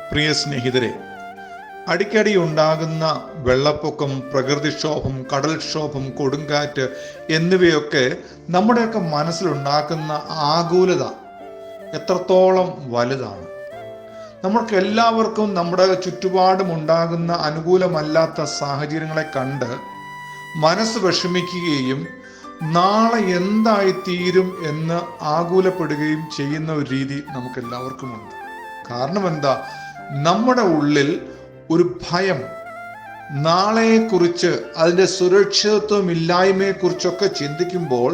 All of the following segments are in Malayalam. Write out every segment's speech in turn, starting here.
പ്രിയ സ്നേഹിതരെ, അടിക്കടി ഉണ്ടാകുന്ന വെള്ളപ്പൊക്കം, പ്രകൃതിക്ഷോഭം, കടൽക്ഷോഭം, കൊടുങ്കാറ്റ് എന്നിവയൊക്കെ നമ്മുടെയൊക്കെ മനസ്സിലുണ്ടാക്കുന്ന ആകുലത എത്രത്തോളം വലുതാണ്. നമ്മൾക്ക് എല്ലാവർക്കും നമ്മുടെ ചുറ്റുപാടും ഉണ്ടാകുന്ന അനുകൂലമല്ലാത്ത സാഹചര്യങ്ങളെ കണ്ട് മനസ്സ് വിഷമിക്കുകയും നാളെ എന്തായിത്തീരും എന്ന് ആകുലപ്പെടുകയും ചെയ്യുന്ന ഒരു രീതി നമുക്കെല്ലാവർക്കുമുണ്ട്. കാരണം എന്താ? നമ്മുടെ ഉള്ളിൽ ഒരു ഭയം, നാളെയെക്കുറിച്ച്, അതിൻ്റെ സുരക്ഷിതത്വമില്ലായ്മയെക്കുറിച്ചൊക്കെ ചിന്തിക്കുമ്പോൾ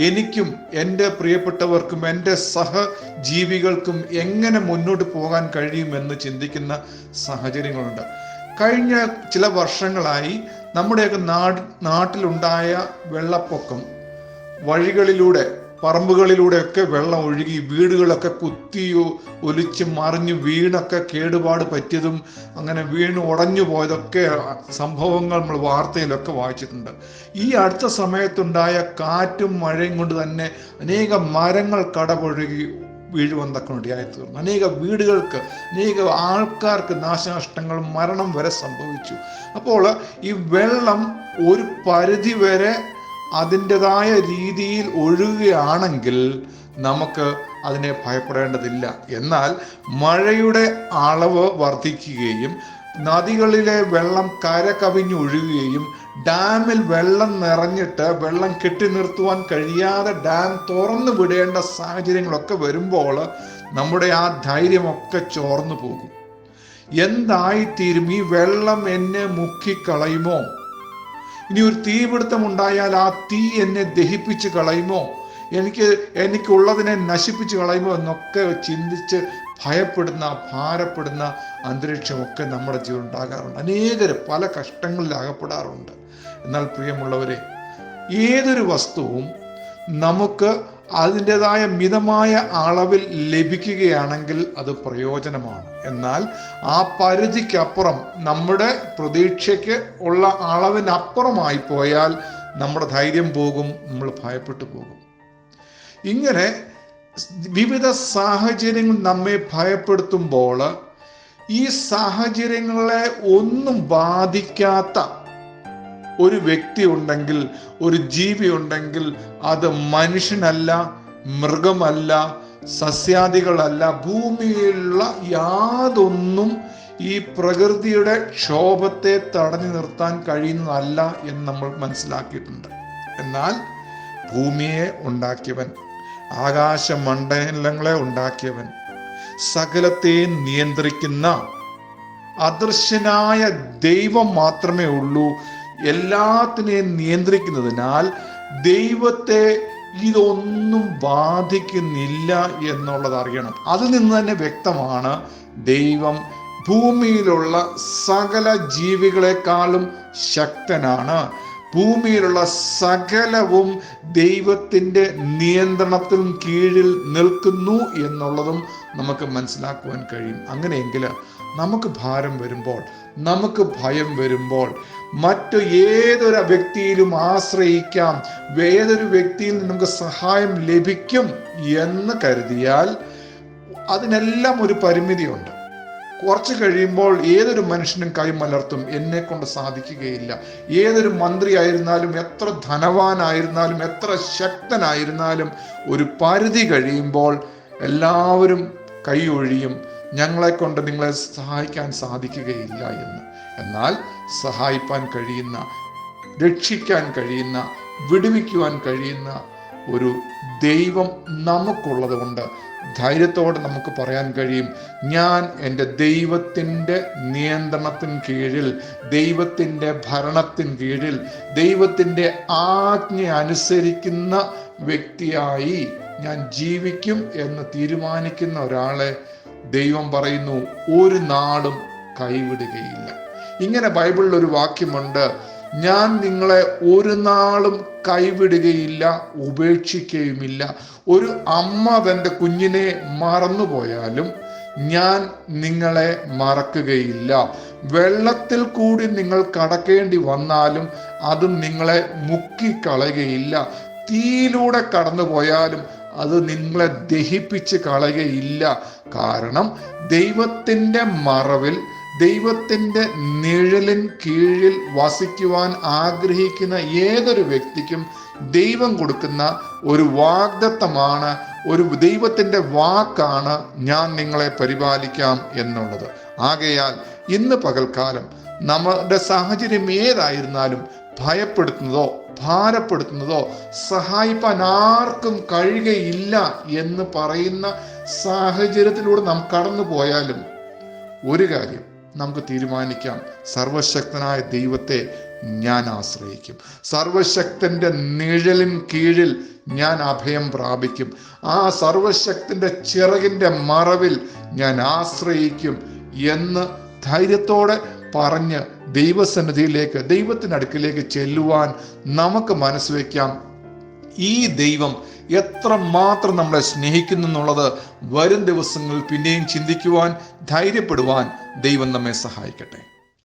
എനിക്കും എൻ്റെ പ്രിയപ്പെട്ടവർക്കും എൻ്റെ സഹജീവികൾക്കും എങ്ങനെ മുന്നോട്ട് പോകാൻ കഴിയുമെന്ന് ചിന്തിക്കുന്ന സാഹചര്യങ്ങളുണ്ട്. കഴിഞ്ഞ ചില വർഷങ്ങളായി നമ്മുടെയൊക്കെ നാട്ടിലുണ്ടായ വെള്ളപ്പൊക്കം, വഴികളിലൂടെ, പറമ്പുകളിലൂടെയൊക്കെ വെള്ളം ഒഴുകി വീടുകളൊക്കെ കുത്തിയോ ഒലിച്ച് മറിഞ്ഞു വീണൊക്കെ കേടുപാട് പറ്റിയതും അങ്ങനെ വീണ് ഉടഞ്ഞു പോയതൊക്കെ സംഭവങ്ങൾ നമ്മൾ വാർത്തയിലൊക്കെ വായിച്ചിട്ടുണ്ട്. ഈ അടുത്ത സമയത്തുണ്ടായ കാറ്റും മഴയും കൊണ്ട് തന്നെ അനേക മരങ്ങൾ കടപുഴകി വീഴുവാൻ തക്കമുണ്ടായി തീർന്നു. അനേക വീടുകൾക്ക്, അനേക ആൾക്കാർക്ക് നാശനഷ്ടങ്ങളും മരണം വരെ സംഭവിച്ചു. അപ്പോൾ ഈ വെള്ളം ഒരു പരിധി വരെ അതിൻ്റെതായ രീതിയിൽ ഒഴുകുകയാണെങ്കിൽ നമുക്ക് അതിനെ ഭയപ്പെടേണ്ടതില്ല. എന്നാൽ മഴയുടെ അളവ് വർദ്ധിക്കുകയും നദികളിലെ വെള്ളം കര കവിഞ്ഞൊഴുകുകയും ഡാമിൽ വെള്ളം നിറഞ്ഞിട്ട് വെള്ളം കെട്ടി നിർത്തുവാൻ കഴിയാതെ ഡാം തുറന്നു വിടേണ്ട സാഹചര്യങ്ങളൊക്കെ വരുമ്പോൾ നമ്മുടെ ആ ധൈര്യമൊക്കെ ചോർന്നു പോകും. എന്തായിത്തീരും? ഈ വെള്ളം എന്നെ മുക്കിക്കളയുമോ? ഇനി ഒരു തീപിടുത്തം ഉണ്ടായാൽ ആ തീ എന്നെ ദഹിപ്പിച്ച് കളയുമോ? എനിക്കുള്ളതിനെ നശിപ്പിച്ച് കളയുമോ എന്നൊക്കെ ചിന്തിച്ച് ഭയപ്പെടുന്ന, ഭാരപ്പെടുന്ന അന്തരീക്ഷമൊക്കെ നമ്മുടെ ജീവിതം ഉണ്ടാകാറുണ്ട്. അനേകര് പല കഷ്ടങ്ങളിൽ അകപ്പെടാറുണ്ട്. എന്നാൽ പ്രിയമുള്ളവരെ, ഏതൊരു വസ്തുവും നമുക്ക് അതിൻ്റെതായ മിതമായ അളവിൽ ലഭിക്കുകയാണെങ്കിൽ അത് പ്രയോജനമാണ്. എന്നാൽ ആ പരിധിക്കപ്പുറം, നമ്മുടെ പ്രതീക്ഷയ്ക്ക് ഉള്ള അളവിനപ്പുറമായി പോയാൽ നമ്മുടെ ധൈര്യം പോകും, നമ്മൾ ഭയപ്പെട്ടു പോകും. ഇങ്ങനെ വിവിധ സാഹചര്യങ്ങൾ നമ്മെ ഭയപ്പെടുത്തുമ്പോൾ ഈ സാഹചര്യങ്ങളെ ഒന്നും ബാധിക്കാത്ത ഒരു വ്യക്തി ഉണ്ടെങ്കിൽ, ഒരു ജീവി ഉണ്ടെങ്കിൽ, അത് മനുഷ്യനല്ല, മൃഗമല്ല, സസ്യാദികളല്ല, ഭൂമിയിലുള്ള യാതൊന്നും ഈ പ്രകൃതിയുടെ ക്ഷോഭത്തെ തടഞ്ഞു നിർത്താൻ കഴിയുന്നതല്ല എന്ന് നമ്മൾ മനസ്സിലാക്കിയിട്ടുണ്ട്. എന്നാൽ ഭൂമിയെ ഉണ്ടാക്കിയവൻ, ആകാശമണ്ഡലങ്ങളെ ഉണ്ടാക്കിയവൻ, സകലത്തെയും നിയന്ത്രിക്കുന്ന അദൃശ്യനായ ദൈവം മാത്രമേ ഉള്ളൂ. എല്ലാത്തിനെയും നിയന്ത്രിക്കുന്നതിനാൽ ദൈവത്തെ ഇതൊന്നും ബാധിക്കുന്നില്ല എന്നുള്ളത് അറിയണം. അതിൽ നിന്ന് തന്നെ വ്യക്തമാണ് ദൈവം ഭൂമിയിലുള്ള സകല ജീവികളെക്കാളും ശക്തനാണ്. ഭൂമിയിലുള്ള സകലവും ദൈവത്തിൻ്റെ നിയന്ത്രണത്തിൽ കീഴിൽ നിൽക്കുന്നു എന്നുള്ളതും നമുക്ക് മനസ്സിലാക്കുവാൻ കഴിയും. അങ്ങനെയെങ്കിൽ നമുക്ക് ഭാരം വരുമ്പോൾ, നമുക്ക് ഭയം വരുമ്പോൾ മറ്റു ഏതൊരു വ്യക്തിയിലും ആശ്രയിക്കാം, ഏതൊരു വ്യക്തിയിൽ നിന്ന് നമുക്ക് സഹായം ലഭിക്കും എന്ന് കരുതിയാൽ അതിനെല്ലാം ഒരു പരിമിതിയുണ്ട്. കുറച്ച് കഴിയുമ്പോൾ ഏതൊരു മനുഷ്യനും കൈമലർത്തും, എന്നെ കൊണ്ട് സാധിക്കുകയില്ല. ഏതൊരു മന്ത്രി ആയിരുന്നാലും, എത്ര ധനവാനായിരുന്നാലും, എത്ര ശക്തനായിരുന്നാലും ഒരു പരിധി കഴിയുമ്പോൾ എല്ലാവരും കൈ ഒഴിയും, ഞങ്ങളെ കൊണ്ട് നിങ്ങളെ സഹായിക്കാൻ സാധിക്കുകയില്ല എന്ന്. എന്നാൽ സഹായിപ്പാൻ കഴിയുന്ന, രക്ഷിക്കാൻ കഴിയുന്ന, വിടുവിക്കുവാൻ കഴിയുന്ന ഒരു ദൈവം നമുക്കുള്ളത് കൊണ്ട് ധൈര്യത്തോടെ നമുക്ക് പറയാൻ കഴിയും, ഞാൻ എൻ്റെ ദൈവത്തിൻ്റെ നിയന്ത്രണത്തിന് കീഴിൽ, ദൈവത്തിൻ്റെ ഭരണത്തിന് കീഴിൽ, ദൈവത്തിൻ്റെ ആജ്ഞ അനുസരിക്കുന്ന വ്യക്തിയായി ഞാൻ ജീവിക്കും എന്ന് തീരുമാനിക്കുന്ന ഒരാളെ ദൈവം പറയുന്നു ഒരു നാളും കൈവിടുകയില്ല. ഇങ്ങനെ ബൈബിളിൽ ഒരു വാക്യമുണ്ട്, ഞാൻ നിങ്ങളെ ഒരു നാളും കൈവിടുകയില്ല, ഉപേക്ഷിക്കുകയുമില്ല. ഒരു അമ്മ തൻ്റെ കുഞ്ഞിനെ മറന്നുപോയാലും ഞാൻ നിങ്ങളെ മറക്കുകയില്ല. വെള്ളത്തിൽ കൂടി നിങ്ങൾ കടക്കേണ്ടി വന്നാലും അതും നിങ്ങളെ മുക്കിക്കളയുകയില്ല. തീയിലൂടെ കടന്നു പോയാലും അത് നിങ്ങളെ ദഹിപ്പിച്ച് കളയുകയില്ല. കാരണം ദൈവത്തിൻ്റെ മറവിൽ, ദൈവത്തിൻ്റെ നിഴലിൻ കീഴിൽ വസിക്കുവാൻ ആഗ്രഹിക്കുന്ന ഏതൊരു വ്യക്തിക്കും ദൈവം കൊടുക്കുന്ന ഒരു വാഗ്ദത്തമാണ്, ഒരു ദൈവത്തിൻ്റെ വാക്കാണ്, ഞാൻ നിങ്ങളെ പരിപാലിക്കാം എന്നുള്ളത്. ആകയാൽ ഇന്ന് പകൽക്കാലം നമ്മുടെ സാഹചര്യം ഏതായിരുന്നാലും ഭയപ്പെടുത്തുന്നതോ ഭാരപ്പെടുത്തുന്നതോ സഹായിപ്പാൻ ആർക്കും കഴിയുകയില്ല എന്ന് പറയുന്ന സാഹചര്യത്തിലൂടെ നാം കടന്നു പോയാലും ഒരു കാര്യം നമുക്ക് തീരുമാനിക്കാം: സർവശക്തനായ ദൈവത്തെ ഞാൻ ആശ്രയിക്കും. സർവശക്തന്റെ നിഴലിൻ കീഴിൽ ഞാൻ അഭയം പ്രാപിക്കും. ആ സർവശക്തന്റെ ചിറകിന്റെ മറവിൽ ഞാൻ ആശ്രയിക്കും എന്ന് ധൈര്യത്തോടെ പറഞ്ഞ് ദൈവസന്നിധിയിലേക്ക്, ദൈവത്തിനടുക്കിലേക്ക് ചെല്ലുവാൻ നമുക്ക് മനസ്സ് വയ്ക്കാം. ഈ ദൈവം എത്രമാത്രം നമ്മളെ സ്നേഹിക്കുന്നു എന്നുള്ളത് വരും ദിവസങ്ങളിൽ പിന്നെയും ചിന്തിക്കുവാൻ, ധൈര്യപ്പെടുവാൻ ദൈവം നമ്മെ സഹായിക്കട്ടെ.